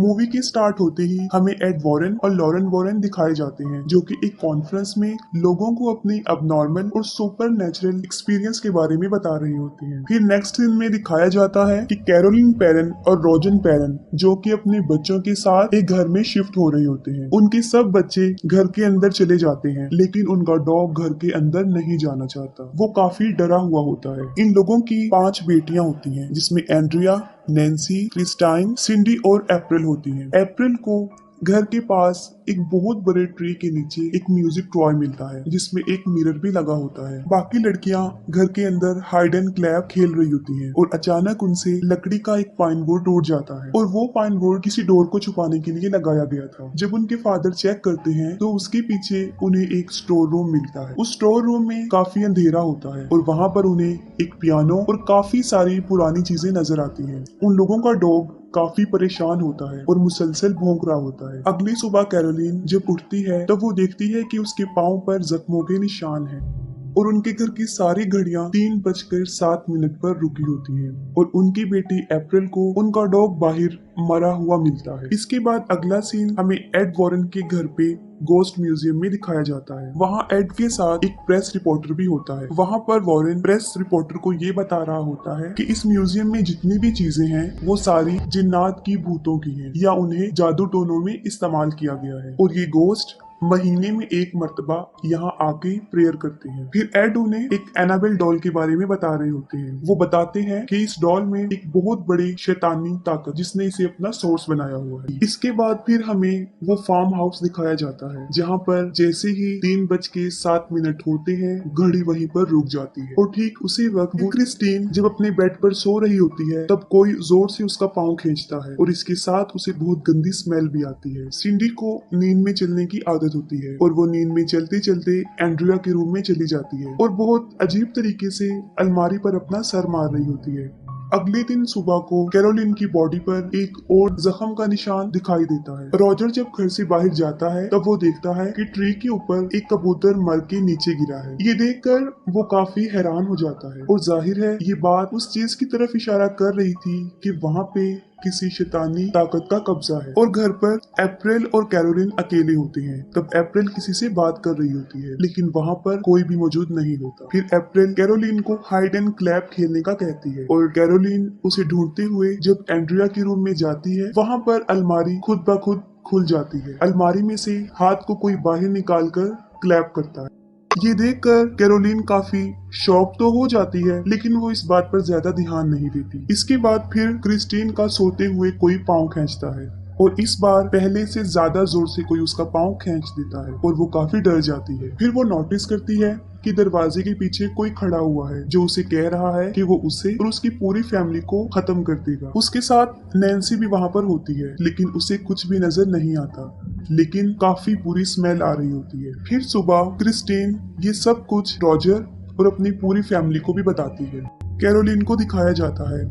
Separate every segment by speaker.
Speaker 1: Movie के start होते ही हमें एड वॉरेन और लॉरेन वॉरेन दिखाए जाते हैं, जो कि एक कॉन्फ्रेंस में लोगों को अपनी अबनॉर्मल और सुपर नेचुरल एक्सपीरियंस के बारे में बता रही होती हैं। फिर नेक्स्ट सीन में दिखाया जाता है कि कैरोलिन पेरन और रोजन पेरन जो कि अपने बच्चों के साथ एक घर में शिफ्ट हो रहे होते हैं। उनके सब बच्चे घर के अंदर चले जाते हैं, लेकिन उनका डॉग घर के अंदर नहीं जाना चाहता। वो काफी डरा हुआ होता है। इन लोगों की 5 बेटियां होती हैं, जिसमें एंड्रिया, नैन्सी, क्रिस्टाइन, सिंडी और अप्रैल होती हैं। अप्रैल को घर के पास एक बहुत बड़े ट्री के नीचे एक म्यूजिक टॉय मिलता है, जिसमें एक मिरर भी लगा होता है। बाकी लड़कियां घर के अंदर हाइड एंड क्लैप खेल रही होती हैं और अचानक उनसे लकड़ी का एक पाइन बोर्ड टूट जाता है और वो पाइन बोर्ड किसी डोर को छुपाने के लिए लगाया गया था। जब उनके फादर चेक करते हैं तो उसके पीछे उन्हें एक स्टोर रूम मिलता है। उस स्टोर रूम में काफी अंधेरा होता है और वहाँ पर उन्हें एक पियानो और काफी सारी पुरानी चीजें नजर आती हैं। उन लोगों का डॉग काफी परेशान होता है और मुसलसल भौंक रहा होता है। अगली सुबह कैरोलिन जब उठती है तब वो देखती है कि उसके पाँव पर जख्मों के निशान हैं और उनके घर की सारी घड़ियां 3:07 पर रुकी होती हैं और उनकी बेटी अप्रैल को उनका डॉग बाहर मरा हुआ मिलता है। इसके बाद अगला सीन हमें एड वॉरेन के घर पे गोस्ट म्यूजियम में दिखाया जाता है। वहाँ एड के साथ एक प्रेस रिपोर्टर भी होता है। वहाँ पर वॉरेन प्रेस रिपोर्टर को ये बता रहा होता है कि इस म्यूजियम में जितनी भी चीजें हैं वो सारी जिन्नात की भूतों की हैं या उन्हें जादू टोनों में इस्तेमाल किया गया है और ये गोस्ट महीने में एक मर्तबा यहाँ आके प्रेयर करते हैं। फिर एड उन्हें एक एनाबेल डॉल के बारे में बता रहे होते हैं। वो बताते हैं कि इस डॉल में एक बहुत बड़ी शैतानी ताकत जिसने इसे अपना सोर्स बनाया हुआ है। इसके बाद फिर हमें वो फार्म हाउस दिखाया जाता है, जहाँ पर जैसे ही 3:07 होते हैं घड़ी वहीं पर रुक जाती है और ठीक उसी वक्त वो क्रिस्टीन जब अपने बेड पर सो रही होती है तब कोई जोर से उसका पाँव खींचता है और इसके साथ उसे बहुत गंदी स्मेल भी आती है। सिंडी को नींद में चलने की आदत होती है और वो नींद में चलते चलते एंड्रिया के रूम में चली जाती है और बहुत अजीब तरीके से अलमारी पर अपना सर मार रही होती है। अगले दिन सुबह को कैरोलिन की बॉडी पर एक और जख्म का निशान दिखाई देता है। रॉजर जब घर से बाहर जाता है तब वो देखता है कि ट्री के ऊपर एक कबूतर मर के नीचे गिरा है। ये देखकर वो काफी हैरान हो जाता है और जाहिर है ये बात उस चीज की तरफ इशारा कर रही थी कि वहाँ पे किसी शैतानी ताकत का कब्जा है। और घर पर अप्रैल और कैरोलिन अकेले होते हैं। तब अप्रैल किसी से बात कर रही होती है, लेकिन वहाँ पर कोई भी मौजूद नहीं होता। फिर अप्रैल कैरोलिन को हाइड एंड क्लैप खेलने का कहती है और कैरोलिन उसे ढूंढते हुए जब एंड्रिया के रूम में जाती है, वहाँ पर अलमारी खुद ब खुद खुल जाती है। अलमारी में से हाथ को कोई बाहर निकाल कर क्लैप करता है। ये देखकर कैरोलिन काफी शॉक तो हो जाती है, लेकिन वो इस बात पर ज्यादा ध्यान नहीं देती। इसके बाद फिर क्रिस्टीन का सोते हुए कोई पाँव खींचता है और इस बार पहले से ज्यादा जोर से कोई उसका पाँव खींच देता है और वो काफी डर जाती है। फिर वो नोटिस करती है कि दरवाजे के पीछे कोई खड़ा हुआ है जो उसे कह रहा है कि वो उसे और उसकी पूरी फैमिली को खत्म कर देगा। उसके साथ नैन्सी भी वहाँ पर होती है, लेकिन उसे कुछ भी नजर नहीं आता, लेकिन काफी बुरी स्मेल आ रही होती है। फिर सुबह क्रिस्टीन ये सब कुछ रॉजर और अपनी पूरी फैमिली को भी बताती है। कैरोलिन को दिखाया जाता है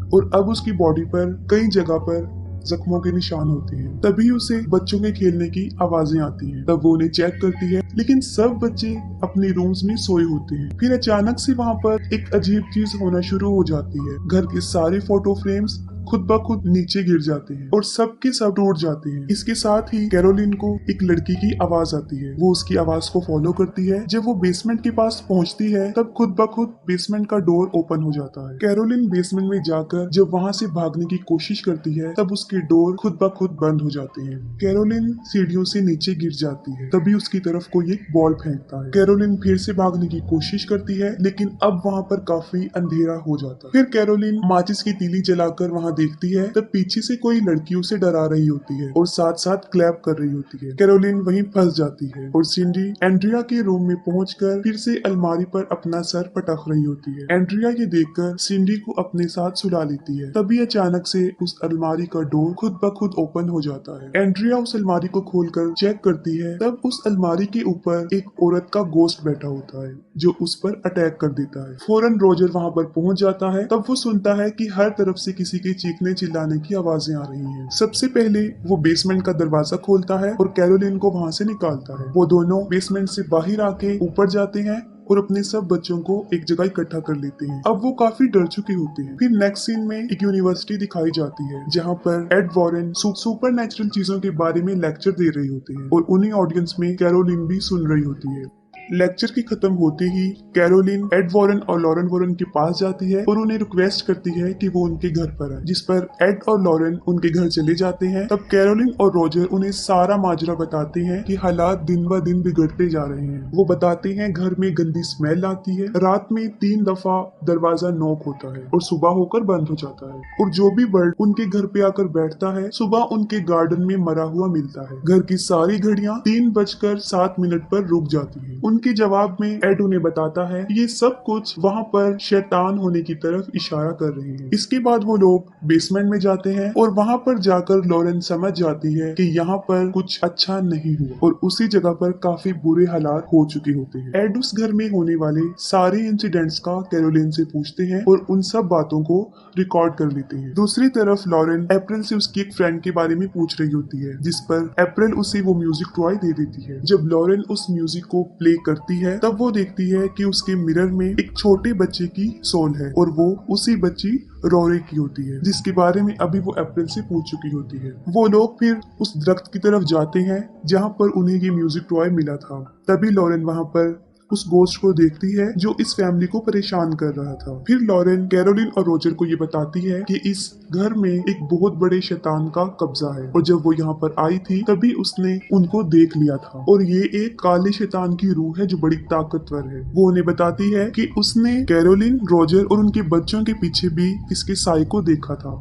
Speaker 1: और अब उसकी बॉडी पर कई जगह पर जख्मों के निशान होते हैं। तभी उसे बच्चों के खेलने की आवाजें आती हैं। तब वो उन्हें चेक करती है, लेकिन सब बच्चे अपने रूम्स में सोए होते हैं। फिर अचानक से वहाँ पर एक अजीब चीज होना शुरू हो जाती है। घर के सारे फोटो फ्रेम्स खुद ब खुद नीचे गिर जाते हैं और सबके सब टूट जाते हैं। इसके साथ ही कैरोलिन को एक लड़की की आवाज आती है। वो उसकी आवाज को फॉलो करती है। जब वो बेसमेंट के पास पहुंचती है तब खुद ब खुद बेसमेंट का डोर ओपन हो जाता है। कैरोलिन बेसमेंट में जाकर जब वहां से भागने की कोशिश करती है तब उसके डोर खुद ब खुद बंद हो जाते हैं। कैरोलिन सीढ़ियों से नीचे गिर जाती है। तभी उसकी तरफ कोई एक बॉल फेंकता है। कैरोलिन फिर से भागने की कोशिश करती है, लेकिन अब वहाँ पर काफी अंधेरा हो जाता है। फिर कैरोलिन माचिस की तीली जलाकर वहाँ देखती है तब पीछे से कोई लड़की उसे डरा रही होती है और साथ साथ क्लैप कर रही होती है। कैरोलिन वहीं फंस जाती है और सिंडी एंड्रिया के रूम में पहुंचकर फिर से अलमारी पर अपना सर पटक रही होती है। एंड्रिया ये देखकर सिंडी को अपने साथ सुला लेती है। तभी अचानक से उस अलमारी का डोर खुद ब खुद ओपन हो जाता है। एंड्रिया उस अलमारी को खोलकर चेक करती है, तब उस अलमारी के ऊपर एक औरत का गोश्त बैठा होता है जो उस पर अटैक कर देता है। फौरन रोजर वहाँ पर पहुंच जाता है। तब वो सुनता है कि हर तरफ से किसी के चीखने चिल्लाने की आवाजें आ रही हैं। सबसे पहले वो बेसमेंट का दरवाजा खोलता है और कैरोलिन को वहाँ से निकालता है। वो दोनों बेसमेंट से बाहर आके ऊपर जाते हैं और अपने सब बच्चों को एक जगह इकट्ठा कर लेते हैं। अब वो काफी डर चुके होते हैं। फिर नेक्स्ट सीन में एक यूनिवर्सिटी दिखाई जाती है जहाँ पर एड वॉरेन सुपर नेचुरल चीजों के बारे में लेक्चर दे रहे होते हैं और उन्हीं ऑडियंस में कैरोलिन भी सुन रही होती है। लेक्चर की खत्म होते ही कैरोलिन एड वॉरेन और लॉरेन वॉरेन के पास जाती है और उन्हें रिक्वेस्ट करती है कि वो उनके घर पर आए, जिस पर एड और लॉरेन उनके घर चले जाते हैं। तब कैरोलिन और रोजर उन्हें सारा माजरा बताते हैं कि हालात दिन ब दिन बिगड़ते जा रहे हैं। वो बताते हैं घर में गंदी स्मेल आती है, रात में 3 दफा दरवाजा नॉक होता है और सुबह होकर बंद हो जाता है, और जो भी बर्ड उनके घर पे आकर बैठता है सुबह उनके गार्डन में मरा हुआ मिलता है। घर की सारी घड़ियां 3:07 पर रुक जाती है। उनके जवाब में एड उन्हें बताता है ये सब कुछ वहाँ पर शैतान होने की तरफ इशारा कर रहे हैं। इसके बाद वो लोग बेसमेंट में जाते हैं और वहाँ पर जाकर लॉरेन समझ जाती है कि यहाँ पर कुछ अच्छा नहीं हुआ और उसी जगह पर काफी बुरे हालात हो चुके होते हैं। एड उस घर में होने वाले सारे इंसिडेंट्स का कैरोलिन से पूछते हैं और उन सब बातों को रिकॉर्ड कर लेते हैं। दूसरी तरफ लॉरेन अप्रैल से उसकी एक फ्रेंड के बारे में पूछ रही होती है, जिस पर अप्रैल उसे वो म्यूजिक टॉय दे देती है। जब लॉरेन उस म्यूजिक को प्ले करती है तब वो देखती है कि उसके मिरर में एक छोटे बच्चे की सोल है और वो उसी बच्ची रोरे की होती है, जिसके बारे में अभी वो अप्रैल से पूछ चुकी होती है। वो लोग फिर उस दरख्त की तरफ जाते हैं जहाँ पर उन्हें ये म्यूजिक टॉय मिला था। तभी लॉरेन वहाँ पर उस गोस्ट को देखती है जो इस फैमिली को परेशान कर रहा था। फिर लॉरेन कैरोलिन और रोजर को ये बताती है कि इस घर में एक बहुत बड़े शैतान का कब्जा है और जब वो यहाँ पर आई थी तभी उसने उनको देख लिया था और ये एक काले शैतान की रूह है जो बड़ी ताकतवर है। वो उन्हें बताती है कि उसने कैरोलिन, रोजर और उनके बच्चों के पीछे भी इसके साई को देखा था।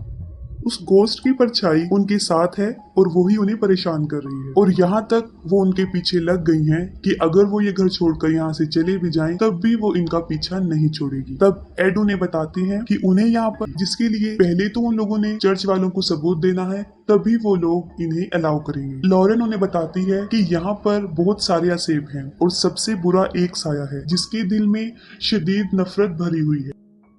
Speaker 1: उस गोस्ट की परछाई उनके साथ है और वो ही उन्हें परेशान कर रही है और यहाँ तक वो उनके पीछे लग गई हैं कि अगर वो ये घर छोड़कर यहाँ से चले भी जाएं तब भी वो इनका पीछा नहीं छोड़ेगी। तब एड उन्हें बताती हैं कि उन्हें यहाँ पर जिसके लिए पहले तो उन लोगों ने चर्च वालों को सबूत देना है तभी वो लोग इन्हें अलाउ करेंगे। लॉरेन उन्हें बताती है कि यहाँ पर बहुत सारे असेब हैं और सबसे बुरा एक साया है जिसके दिल में शदीद नफरत भरी हुई है।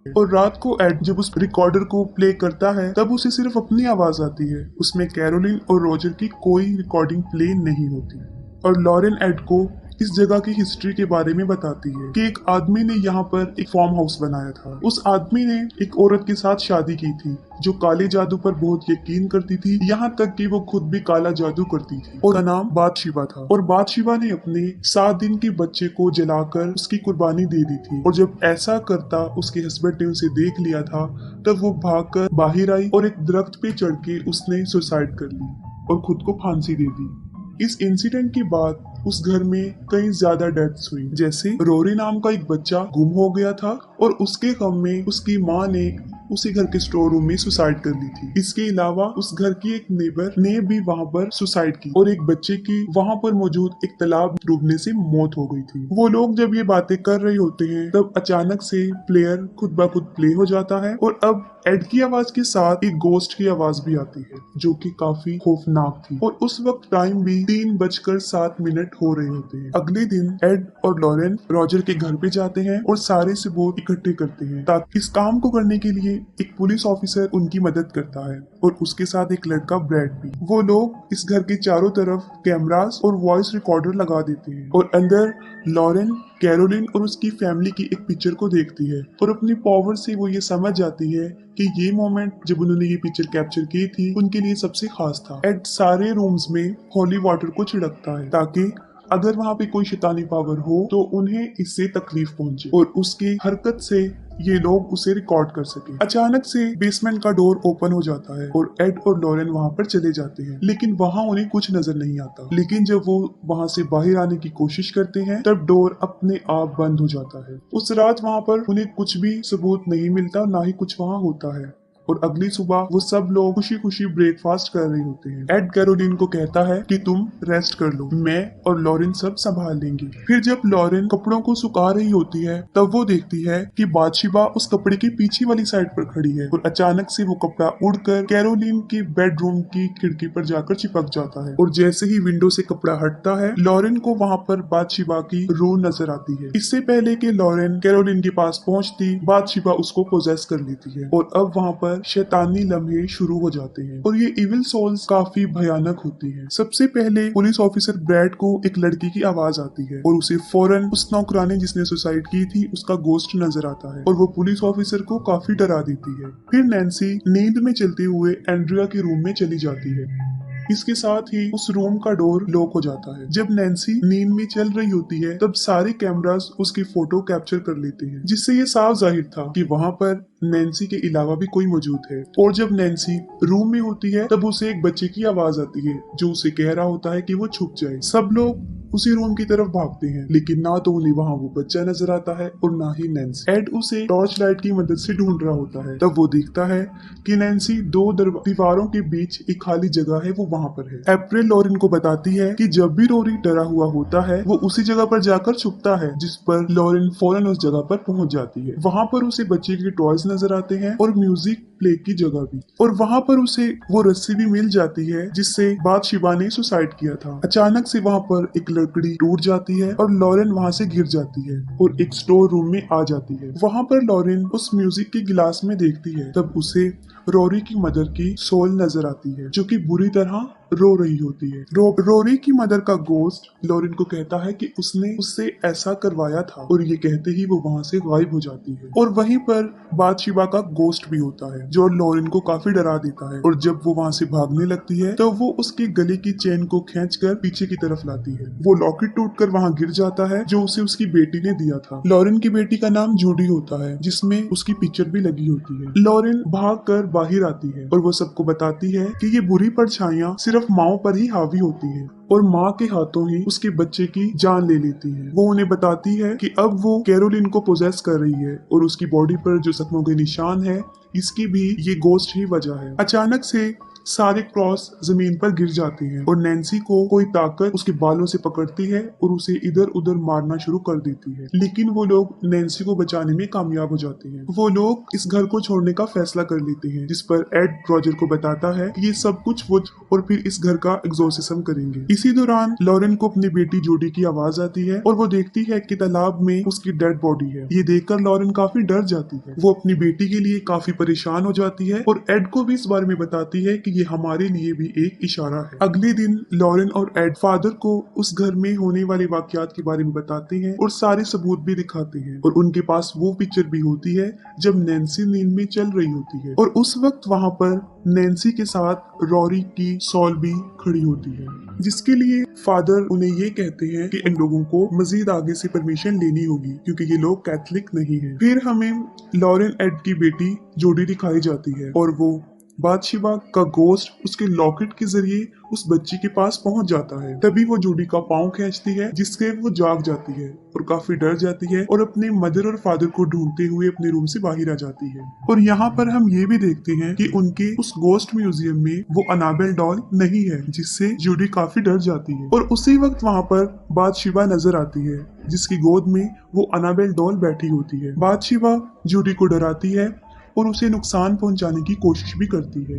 Speaker 1: और रात को एड जब उस रिकॉर्डर को प्ले करता है तब उसे सिर्फ अपनी आवाज आती है, उसमें कैरोलिन और रोजर की कोई रिकॉर्डिंग प्ले नहीं होती। और लॉरेन एड को इस जगह की हिस्ट्री के बारे में बताती है कि एक आदमी ने यहाँ पर एक फार्म हाउस बनाया था। उस आदमी ने एक औरत के साथ शादी की थी जो काले जादू पर बहुत यकीन करती थी, यहाँ तक कि वो खुद भी काला जादू करती थी और उसका नाम बादशिबा था। और बादशिबा ने अपने 7 दिन के बच्चे को जलाकर उसकी कुर्बानी दे दी थी और जब ऐसा करता उसके हस्बैंड ने उसे देख लिया था तब वो भागकर बाहर आई और एक दरख्त पे चढ़ के उसने सुसाइड कर ली और खुद को फांसी दे दी। इस इंसिडेंट के बाद उस घर में कई ज्यादा डेथ्स हुई, जैसे रोरी नाम का एक बच्चा गुम हो गया था और उसके गम में उसकी माँ ने उसी घर के स्टोर रूम में सुसाइड कर ली थी। इसके अलावा उस घर की एक नेबर ने भी वहाँ पर सुसाइड की और एक बच्चे की वहाँ पर मौजूद एक तालाब डूबने से मौत हो गई थी। वो लोग जब ये बातें कर रहे होते हैं तब अचानक से प्लेयर खुद ब खुद प्ले हो जाता है और अब एड की आवाज के साथ एक गोस्ट की आवाज भी आती है जो कि काफी खौफनाक थी और उस वक्त टाइम भी 3:07 हो रहे होते हैं। अगले दिन एड और लॉरेन रोजर के घर पे जाते हैं और सारे सबूत इकट्ठे करते हैं ताकि इस काम को करने के लिए एक पुलिस ऑफिसर उनकी मदद करता है और उसके साथ एक लड़का ब्रैड भी। वो लोग इस घर के चारों तरफ कैमरास और वॉइस रिकॉर्डर लगा देते हैं और अंदर लॉरेन, कैरोलिन और उसकी फैमिली की एक पिक्चर को देखती है और अपनी पावर से वो ये समझ जाती है कि ये मोमेंट जब उन्होंने ये पिक्चर कैप्चर की थी उनके लिए सबसे खास था। एड सारे रूम्स में होली वाटर को छिड़कता है ताकि अगर वहाँ पे कोई शैतानी पावर हो तो उन्हें इससे तकलीफ पहुंचे और उसकी हरकत से ये लोग उसे रिकॉर्ड कर सके। अचानक से बेसमेंट का डोर ओपन हो जाता है और एड और लॉरेन वहाँ पर चले जाते हैं, लेकिन वहाँ उन्हें कुछ नजर नहीं आता। लेकिन जब वो वहाँ से बाहर आने की कोशिश करते हैं तब डोर अपने आप बंद हो जाता है। उस रात वहाँ पर उन्हें कुछ भी सबूत नहीं मिलता, ना ही कुछ वहाँ होता है और अगली सुबह वो सब लोग खुशी खुशी ब्रेकफास्ट कर रहे होते हैं। एड कैरोलिन को कहता है कि तुम रेस्ट कर लो, मैं और लॉरेन सब संभाल लेंगे। फिर जब लॉरेन कपड़ों को सुखा रही होती है तब वो देखती है कि बादशिबा उस कपड़े की पीछे वाली साइड पर खड़ी है और अचानक से वो कपड़ा उड़कर कैरोलिन के बेडरूम की खिड़की पर जाकर चिपक जाता है और जैसे ही विंडो से कपड़ा हटता है लॉरेन को वहाँ पर बादशिबा की रूह नजर आती है। इससे पहले कि लॉरेन कैरोलिन के पास पहुँचती बादशिबा उसको पोजेस कर लेती है और अब वहाँ पर पर शैतानी लम्हे शुरू हो जाते हैं और ये इविल सोल्स काफी भयानक होती हैं। सबसे पहले पुलिस ऑफिसर ब्रैड को एक लड़की की आवाज आती है और उसे फौरन उस नौकरानी जिसने सुसाइड की थी उसका गोश्त नजर आता है और वो पुलिस ऑफिसर को काफी डरा देती है। फिर नैन्सी नींद में चलते हुए एंड्रिया के रूम में चली जाती है। इसके साथ ही उस रूम का डोर लॉक हो जाता है। जब नैन्सी नींद में चल रही होती है तब सारे कैमरास उसकी फोटो कैप्चर कर लेते हैं, जिससे ये साफ जाहिर था कि वहाँ पर नैन्सी के अलावा भी कोई मौजूद है। और जब नैन्सी रूम में होती है तब उसे एक बच्चे की आवाज आती है जो उसे कह रहा होता है कि वो छुप जाए। सब लोग उसी रूम की तरफ भागते हैं, लेकिन ना तो उन्हें वहाँ वो बच्चा नजर आता है और ना ही नैन्सी। एड उसे टॉर्च लाइट की मदद से ढूंढ रहा होता है। तब वो देखता है कि नैन्सी दो दीवारों के बीच एक खाली जगह है, वो वहाँ पर है। अप्रैल लॉरेन को बताती है कि जब भी रोरी डरा हुआ होता है वो उसी जगह पर जाकर छुपता है, जिस पर लॉरेन फौरन उस जगह पर पहुंच जाती है। वहाँ पर उसे बच्चे के टॉयज नजर आते हैं और म्यूजिक प्ले की जगह भी, और वहाँ पर उसे वो रस्सी भी मिल जाती है जिससे बादशिबा ने सुसाइड किया था। अचानक से वहाँ पर एक लकड़ी टूट जाती है और लॉरेन वहाँ से गिर जाती है और एक स्टोर रूम में आ जाती है। वहाँ पर लॉरेन उस म्यूजिक के गिलास में देखती है, तब उसे रोरी की मदर की सोल नजर आती है जो कि बुरी तरह रो रही होती है। रोरी की मदर का गोस्ट लॉरेन को कहता है कि उसने उससे ऐसा करवाया था, और ये कहते ही वो वहाँ से गायब हो जाती है। और वहीं पर बादशिबा का गोस्ट भी होता है जो लॉरेन को काफी डरा देता है, और जब वो वहाँ से भागने लगती है तो वो उसके गले की चेन को खींचकर पीछे की तरफ लाती है। वो लॉकेट टूटकर वहाँ गिर जाता है जो उसे उसकी बेटी ने दिया था। लॉरेन की बेटी का नाम जूडी होता है जिसमें उसकी पिक्चर भी लगी होती है। लॉरेन भाग कर बाहर आती है और वो सबको बताती है कि ये बुरी परछाइयां सिर्फ माँ पर ही हावी होती है और माँ के हाथों ही उसके बच्चे की जान ले लेती है। वो उन्हें बताती है कि अब वो कैरोलिन को पोजेस कर रही है और उसकी बॉडी पर जो जख्मों के निशान है इसकी भी ये गोस्ट ही वजह है। अचानक से सारे क्रॉस जमीन पर गिर जाते हैं और नैन्सी को कोई ताकत उसके बालों से पकड़ती है और उसे इधर उधर मारना शुरू कर देती है, लेकिन वो लोग नैन्सी को बचाने में कामयाब हो जाते हैं। वो लोग इस घर को छोड़ने का फैसला कर लेते हैं, जिस पर एड रॉजर को बताता है कि ये सब कुछ वो और फिर इस घर का एग्जॉर्सिज्म करेंगे। इसी दौरान लॉरेन को अपनी बेटी जूडी की आवाज आती है और वो देखती है कि तालाब में उसकी डेड बॉडी है। ये देखकर लॉरेन काफी डर जाती है। वो अपनी बेटी के लिए काफी परेशान हो जाती है और एड को भी इस बारे में बताती है कि ये हमारे लिए भी एक इशारा है। अगले दिन लॉरेन और एड फादर को उस घर में होने वाले वाकयात के बारे में बताते हैं और सारे सबूत भी दिखाते हैं, और उनके पास वो पिक्चर भी होती है जब नैन्सी नींद में चल रही होती है, और उस वक्त वहाँ पर नैन्सी के साथ रोरी की सॉल भी खड़ी होती है, जिसके लिए फादर उन्हें ये कहते हैं कि इन लोगों को मजीद आगे से परमिशन लेनी होगी क्योंकि ये लोग कैथलिक नहीं है। फिर हमें लॉरेन एड की बेटी जोडी दिखाई जाती है और वो बादशिबा का गोस्ट उसके लॉकेट के जरिए उस बच्ची के पास पहुंच जाता है। तभी वो जूडी का पाँव खींचती है जिससे वो जाग जाती है और काफी डर जाती है और अपने मदर और फादर को ढूंढते हुए अपने रूम से बाहर आ जाती है। और यहाँ पर हम ये भी देखते हैं कि उनके उस गोस्ट म्यूजियम में वो अनाबेल डॉल नहीं है, जिससे जूडी काफी डर जाती है। और उसी वक्त वहाँ पर बादशिबा नजर आती है जिसकी गोद में वो अनाबेल डॉल बैठी होती है। बादशिबा जूडी को डराती है और उसे नुकसान पहुंचाने की कोशिश भी करती है,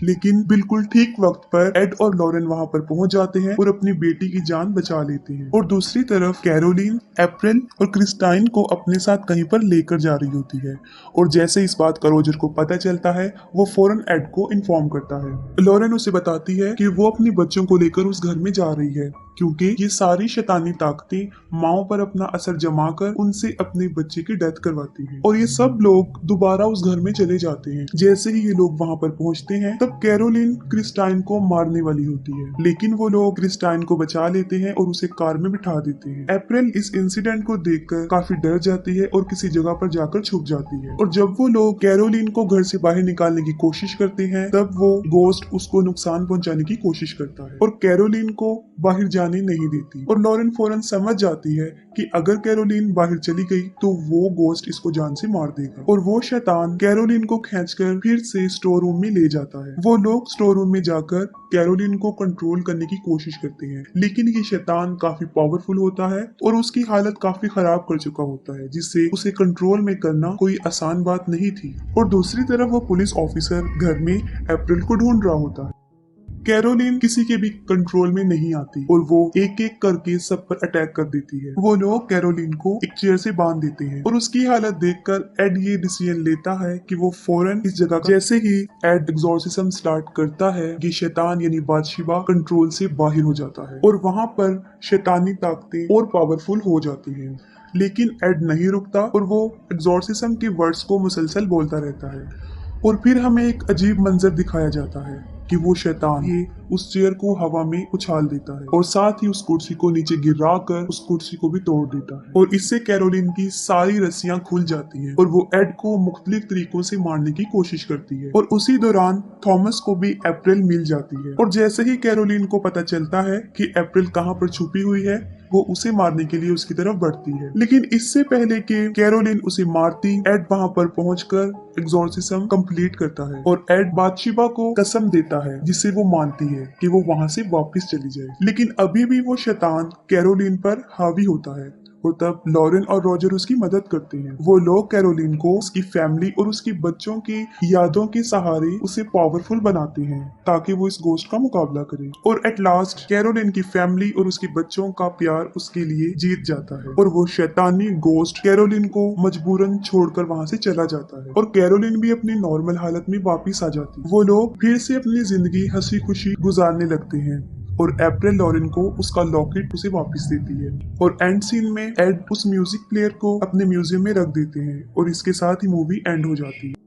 Speaker 1: लेकिन बिल्कुल ठीक वक्त पर एड और लॉरेन वहां पर पहुंच जाते हैं और अपनी बेटी की जान बचा लेते हैं। और दूसरी तरफ कैरोलिन अप्रैल और क्रिस्टाइन को अपने साथ कहीं पर लेकर जा रही होती है, और जैसे इस बात का रोजर को पता चलता है वो फौरन एड को इन्फॉर्म करता है। लॉरेन उसे बताती है कि वो अपने बच्चों को लेकर उस घर में जा रही है क्योंकि ये सारी शैतानी ताकतें माओ पर अपना असर जमाकर उनसे अपने बच्चे की डेथ करवाती है। और ये सब लोग दोबारा उस घर में चले जाते हैं। जैसे ही ये लोग वहाँ पर पहुँचते हैं तब कैरोलिन क्रिस्टाइन को मारने वाली होती है, लेकिन वो लोग क्रिस्टाइन को बचा लेते हैं और उसे कार में बिठा देते हैं। अप्रैल इस इंसिडेंट को देखकर काफी डर जाती है और किसी जगह पर जाकर छुप जाती है। और जब वो लोग कैरोलिन को घर से बाहर निकालने की कोशिश करते हैं तब वो गोस्ट उसको नुकसान पहुंचाने की कोशिश करता है और कैरोलिन को बाहर जाने नहीं देती। और लॉरेन फौरन समझ जाती है कि अगर कैरोलिन बाहर चली गई तो वो गोस्ट इसको जान से मार देगा, और वो शैतान कैरोलिन को खींचकर फिर से स्टोर रूम में ले जाता है। वो लोग स्टोर रूम में जाकर कैरोलिन को कंट्रोल करने की कोशिश करते हैं, लेकिन ये शैतान काफी पावरफुल होता है और उसकी हालत काफी खराब कर चुका होता है, जिससे उसे कंट्रोल में करना कोई आसान बात नहीं थी। और दूसरी तरफ वो पुलिस ऑफिसर घर में अप्रैल को ढूंढ रहा होता है। कैरोलिन किसी के भी कंट्रोल में नहीं आती और वो एक एक करके सब पर अटैक कर देती है। वो लोग कैरोलिन को एक चेयर से बांध देते हैं और उसकी हालत देखकर एड ये डिसीजन लेता है कि वो फौरन इस जगह जैसे ही एड एग्जॉर्सिज्म स्टार्ट करता है, ये शैतान यानी बादशिबा कंट्रोल से बाहर हो जाता है और वहां पर शैतानी ताकतें और पावरफुल हो जाती हैं। लेकिन एड नहीं रुकता और वो एग्जॉर्सिज्म के वर्ड्स को मुसलसल बोलता रहता है और फिर हमें एक अजीब मंजर दिखाया जाता है कि वो शैतान ये उस चेयर को हवा में उछाल देता है और साथ ही उस कुर्सी को नीचे गिरा कर उस कुर्सी को भी तोड़ देता है और इससे कैरोलिन की सारी रस्सियां खुल जाती हैं और वो एड को मुख्तलिफ तरीकों से मारने की कोशिश करती है और उसी दौरान थॉमस को भी अप्रैल मिल जाती है और जैसे ही कैरोलिन को पता चलता है कि अप्रैल कहाँ पर छुपी हुई है, वो उसे मारने के लिए उसकी तरफ बढ़ती है। लेकिन इससे पहले कि कैरोलिन उसे मारती, एड वहां पर पहुंचकर एग्जॉर्सिज्म कंप्लीट करता है और एड बादशिबा को कसम देता है जिससे वो मानती है कि वो वहां से वापस चली जाए। लेकिन अभी भी वो शैतान कैरोलिन पर हावी होता है और तब लॉरेन और रॉजर उसकी मदद करते हैं। वो लोग कैरोलिन को उसकी फैमिली और उसकी बच्चों की यादों के सहारे उसे पावरफुल बनाते हैं ताकि वो इस गोस्ट का मुकाबला करे और एट लास्ट कैरोलिन की फैमिली और उसके बच्चों का प्यार उसके लिए जीत जाता है और वो शैतानी गोस्ट कैरोलिन को मजबूरन छोड़कर वहां से चला जाता है और कैरोलिन भी अपनी नॉर्मल हालत में वापिस आ जाती है। वो लोग फिर से अपनी जिंदगी हंसी खुशी गुजारने लगते हैं और अप्रैल लॉरेन को उसका लॉकेट उसे वापस देती है और एंड सीन में एड उस म्यूजिक प्लेयर को अपने म्यूजियम में रख देते हैं और इसके साथ ही मूवी एंड हो जाती है।